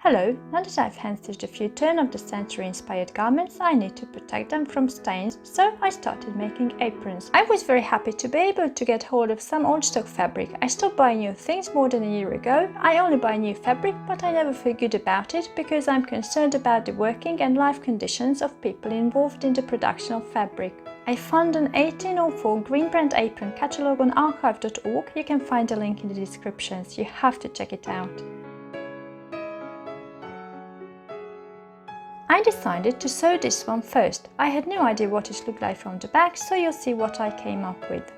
Hello, now that I've hand-stitched a few turn-of-the-century inspired garments, I need to protect them from stains, so I started making aprons. I was very happy to be able to get hold of some old stock fabric. I stopped buying new things more than a year ago. I only buy new fabric, but I never feel good about it because I'm concerned about the working and life conditions of people involved in the production of fabric. I found an 1804 green brand apron catalogue on archive.org. You can find a link in the descriptions. You have to check it out. I decided to sew this one first. I had no idea what it looked like from the back, so you'll see what I came up with.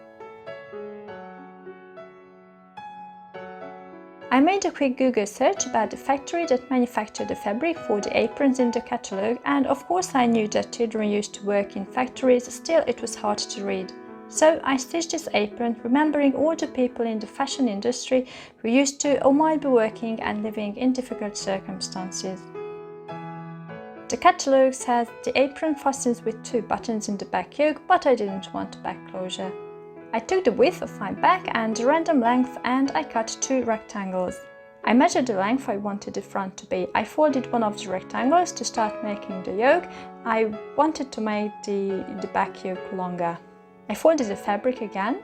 I made a quick Google search about the factory that manufactured the fabric for the aprons in the catalogue, and of course I knew that children used to work in factories, still it was hard to read. So I stitched this apron, remembering all the people in the fashion industry who used to or might be working and living in difficult circumstances. The catalogue says the apron fastens with 2 buttons in the back yoke, but I didn't want a back closure. I took the width of my back and the random length and I cut 2 rectangles. I measured the length I wanted the front to be. I folded one of the rectangles to start making the yoke. I wanted to make the back yoke longer. I folded the fabric again.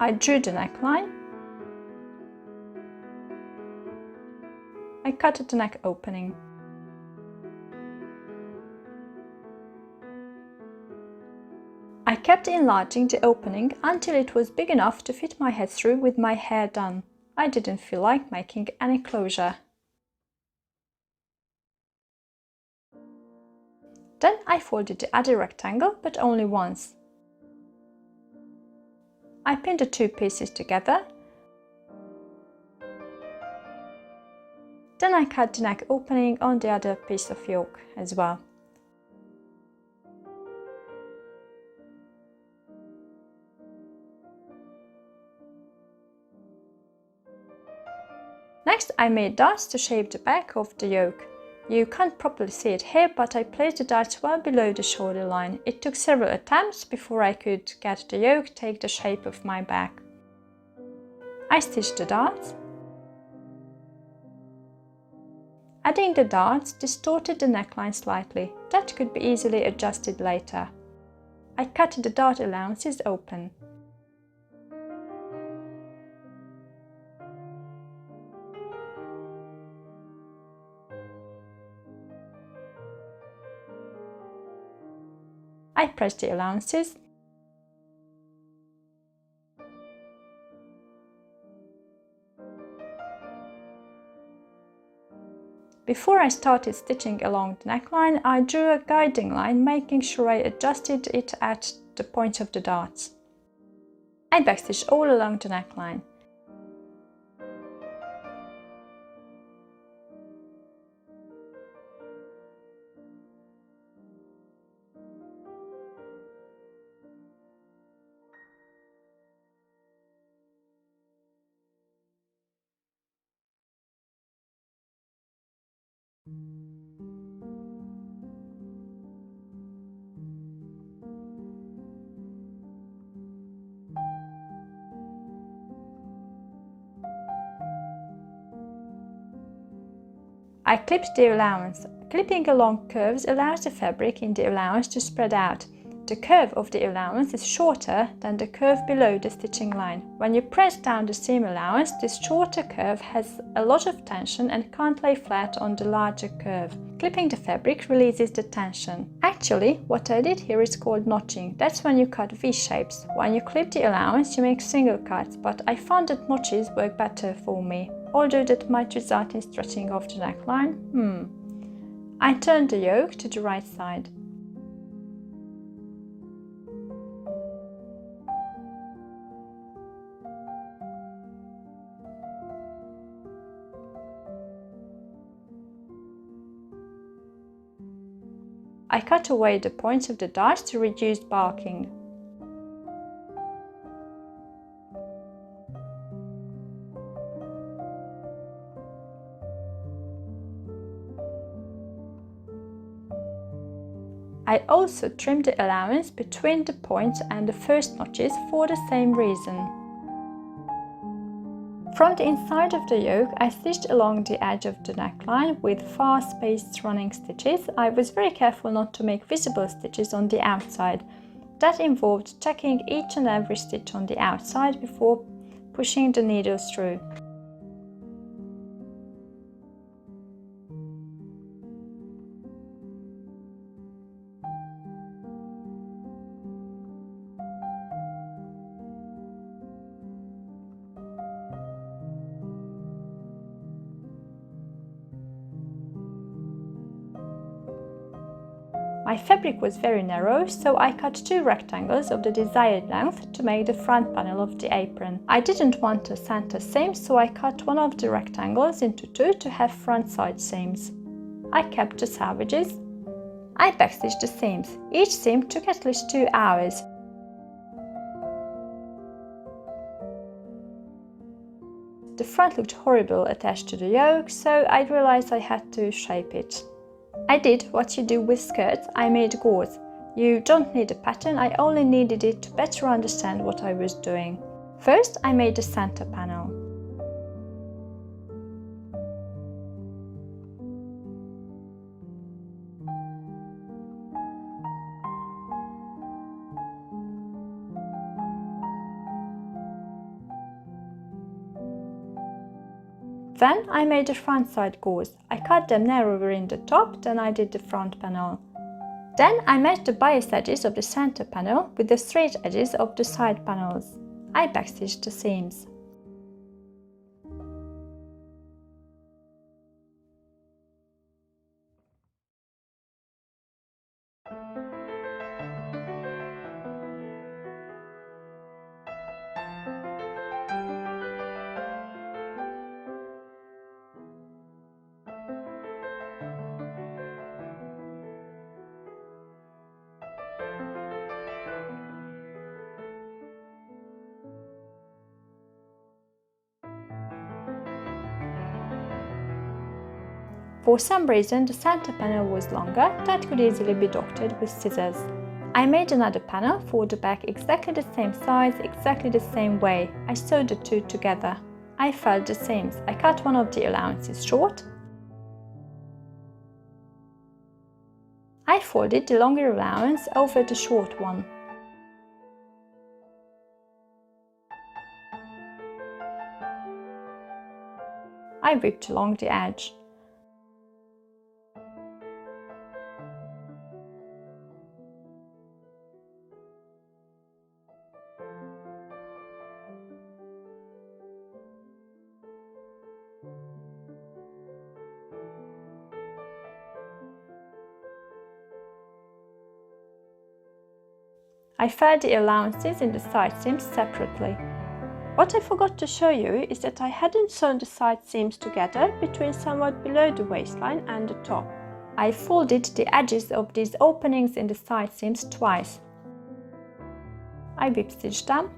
I drew the neckline. I cut the neck opening. I kept enlarging the opening until it was big enough to fit my head through with my hair done. I didn't feel like making any closure. Then I folded the other rectangle, but only once. I pinned the 2 pieces together. Then I cut the neck opening on the other piece of yoke as well. Next I made darts to shape the back of the yoke. You can't properly see it here, but I placed the darts well below the shoulder line. It took several attempts before I could get the yoke take the shape of my back. I stitched the darts. Adding the darts distorted the neckline slightly. That could be easily adjusted later. I cut the dart allowances open. I pressed the allowances. Before I started stitching along the neckline, I drew a guiding line, making sure I adjusted it at the point of the darts. I backstitched all along the neckline. I clipped the allowance. Clipping along curves allows the fabric in the allowance to spread out. The curve of the allowance is shorter than the curve below the stitching line. When you press down the seam allowance, this shorter curve has a lot of tension and can't lay flat on the larger curve. Clipping the fabric releases the tension. Actually, what I did here is called notching. That's when you cut V-shapes. When you clip the allowance, you make single cuts, but I found that notches work better for me, although that might result in stretching of the neckline. I turned the yoke to the right side. I cut away the points of the darts to reduce barking. I also trimmed the allowance between the points and the first notches for the same reason. From the inside of the yoke, I stitched along the edge of the neckline with fast-paced running stitches. I was very careful not to make visible stitches on the outside. That involved checking each and every stitch on the outside before pushing the needles through. My fabric was very narrow, so I cut 2 rectangles of the desired length to make the front panel of the apron. I didn't want a center seam, so I cut one of the rectangles into 2 to have front side seams. I kept the selvages. I backstitched the seams. Each seam took at least 2 hours. The front looked horrible attached to the yoke, so I realized I had to shape it. I did what you do with skirts. I made gauze. You don't need a pattern, I only needed it to better understand what I was doing. First, I made the center panel. Then I made the front side gauze. I cut them narrower in the top than I did the front panel. Then I matched the bias edges of the center panel with the straight edges of the side panels. I backstitched the seams. For some reason, the center panel was longer, that could easily be doctored with scissors. I made another panel for the back exactly the same size, exactly the same way. I sewed the 2 together. I felt the seams. I cut one of the allowances short. I folded the longer allowance over the short one. I ripped along the edge. I felt the allowances in the side seams separately. What I forgot to show you is that I hadn't sewn the side seams together between somewhat below the waistline and the top. I folded the edges of these openings in the side seams twice. I whip stitched them.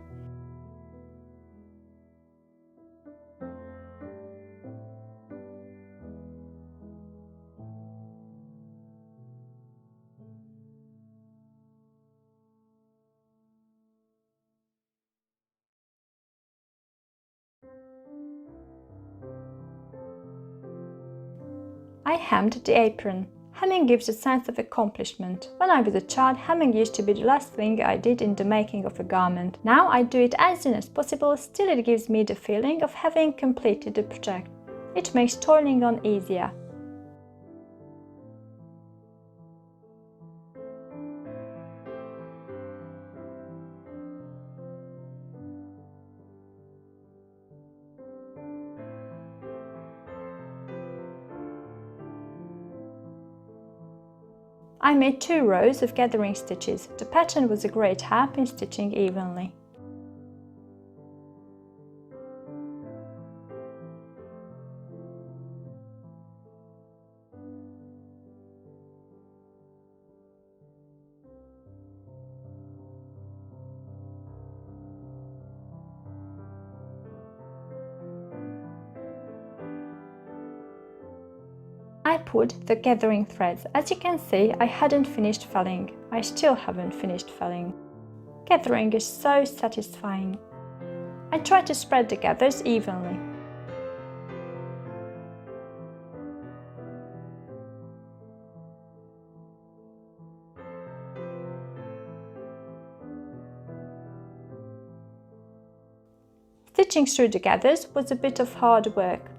I hemmed the apron. Hemming gives a sense of accomplishment. When I was a child, hemming used to be the last thing I did in the making of a garment. Now I do it as soon as possible, still it gives me the feeling of having completed the project. It makes toiling on easier. I made 2 rows of gathering stitches. The pattern was a great help in stitching evenly. I pulled the gathering threads. As you can see, I hadn't finished felling. I still haven't finished felling. Gathering is so satisfying. I try to spread the gathers evenly. Stitching through the gathers was a bit of hard work.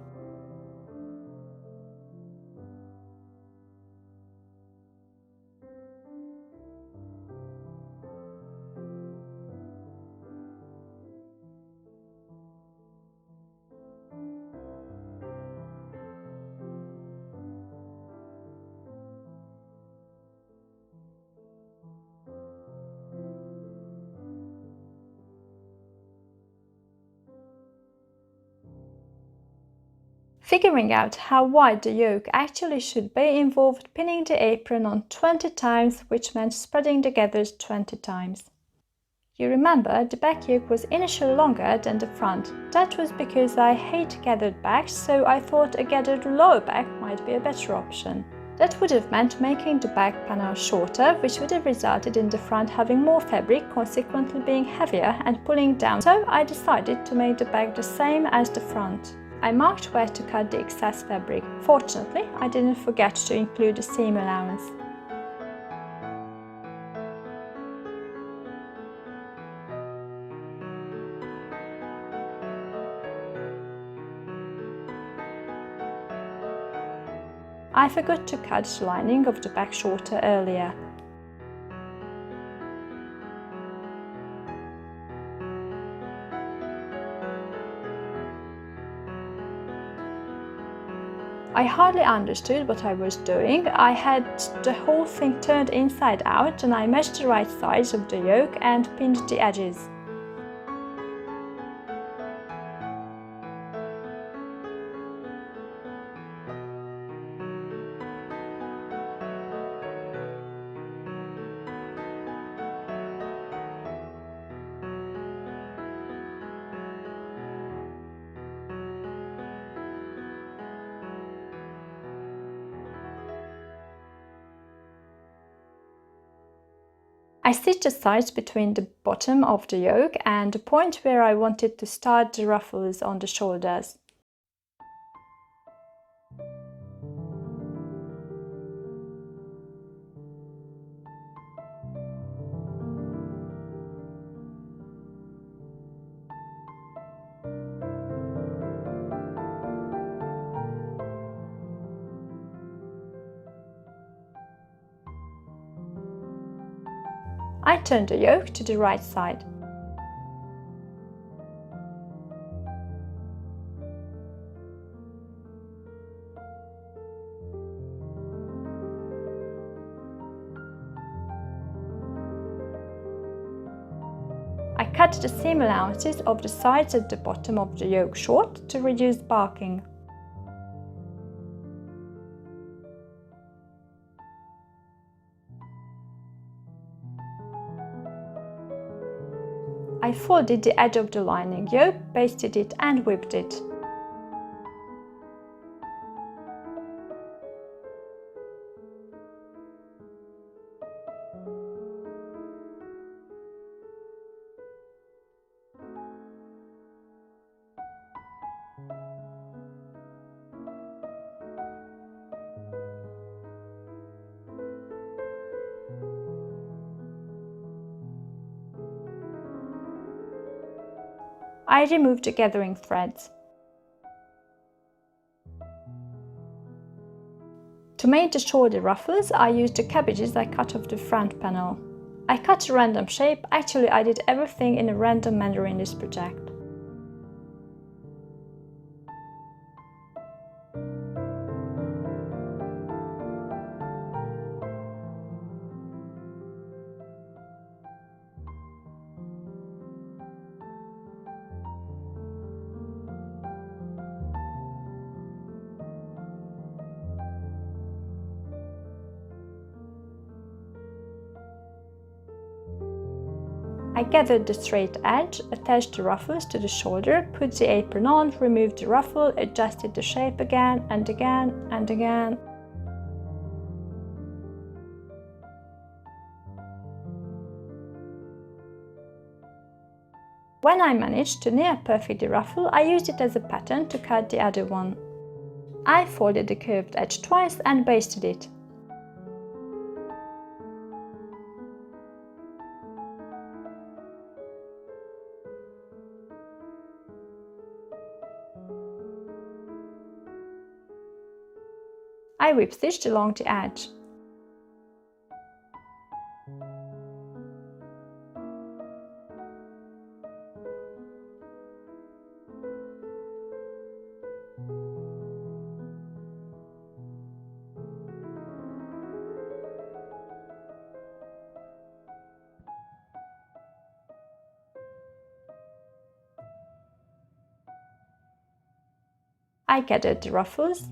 Figuring out how wide the yoke actually should be involved pinning the apron on 20 times, which meant spreading the gathers 20 times. You remember the back yoke was initially longer than the front. That was because I hate gathered backs, so I thought a gathered lower back might be a better option. That would have meant making the back panel shorter, which would have resulted in the front having more fabric, consequently being heavier and pulling down, so I decided to make the back the same as the front. I marked where to cut the excess fabric. Fortunately, I didn't forget to include a seam allowance. I forgot to cut the lining of the back shorter earlier. I hardly understood what I was doing. I had the whole thing turned inside out and I measured the right size of the yoke and pinned the edges. I stitched the sides between the bottom of the yoke and the point where I wanted to start the ruffles on the shoulders. I turned the yoke to the right side. I cut the seam allowances of the sides at the bottom of the yoke short to reduce barking. I folded the edge of the lining yoke, basted it and whipped it. I removed the gathering threads. To make the shoulder ruffles, I used the cabbages I cut off the front panel. I cut a random shape. Actually, I did everything in a random manner in this project. I gathered the straight edge, attached the ruffles to the shoulder, put the apron on, removed the ruffle, adjusted the shape again and again and again. When I managed to near perfectly ruffle, I used it as a pattern to cut the other one. I folded the curved edge twice and basted it. I whip stitched along the edge. I gathered the ruffles.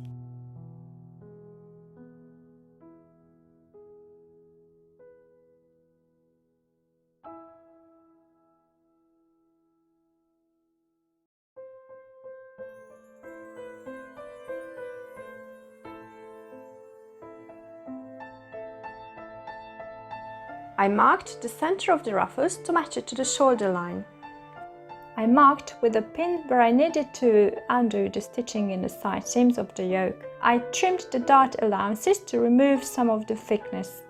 I marked the center of the ruffles to match it to the shoulder line. I marked with a pin where I needed to undo the stitching in the side seams of the yoke. I trimmed the dart allowances to remove some of the thickness.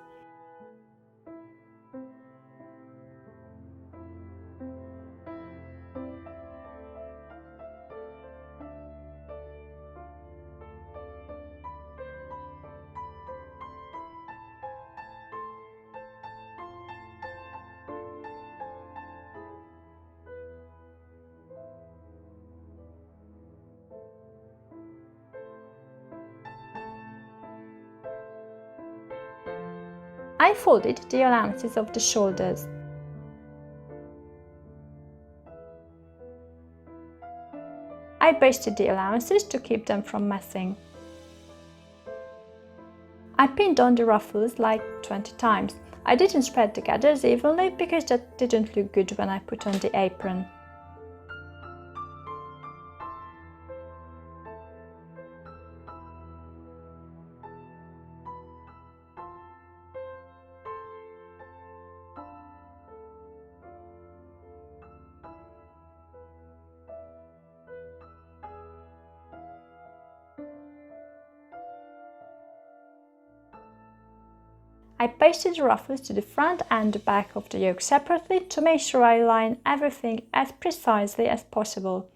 I folded the allowances of the shoulders. I basted the allowances to keep them from messing. I pinned on the ruffles like 20 times. I didn't spread the gathers evenly because that didn't look good when I put on the apron. I pasted the ruffles to the front and the back of the yoke separately to make sure I line everything as precisely as possible.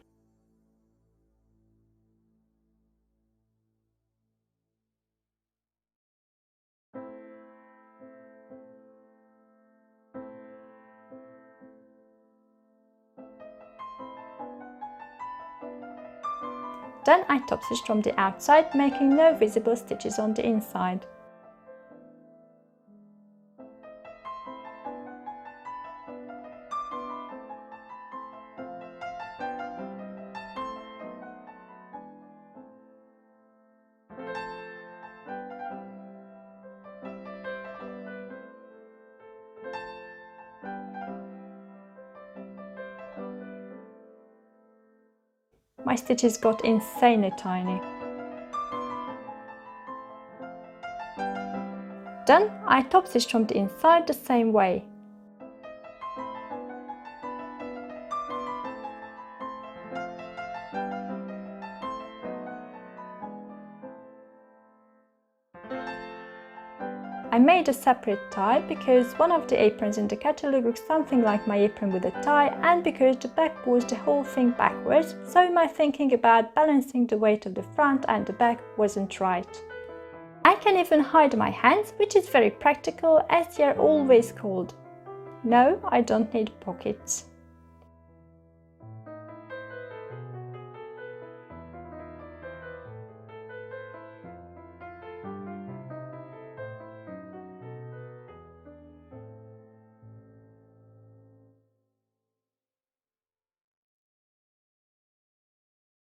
Then I top stitched from the outside, making no visible stitches on the inside. My stitches got insanely tiny. Then I top stitched from the inside the same way. I made a separate tie because one of the aprons in the catalogue looks something like my apron with a tie, and because the back pulls the whole thing backwards, so my thinking about balancing the weight of the front and the back wasn't right. I can even hide my hands, which is very practical as they are always cold. No, I don't need pockets.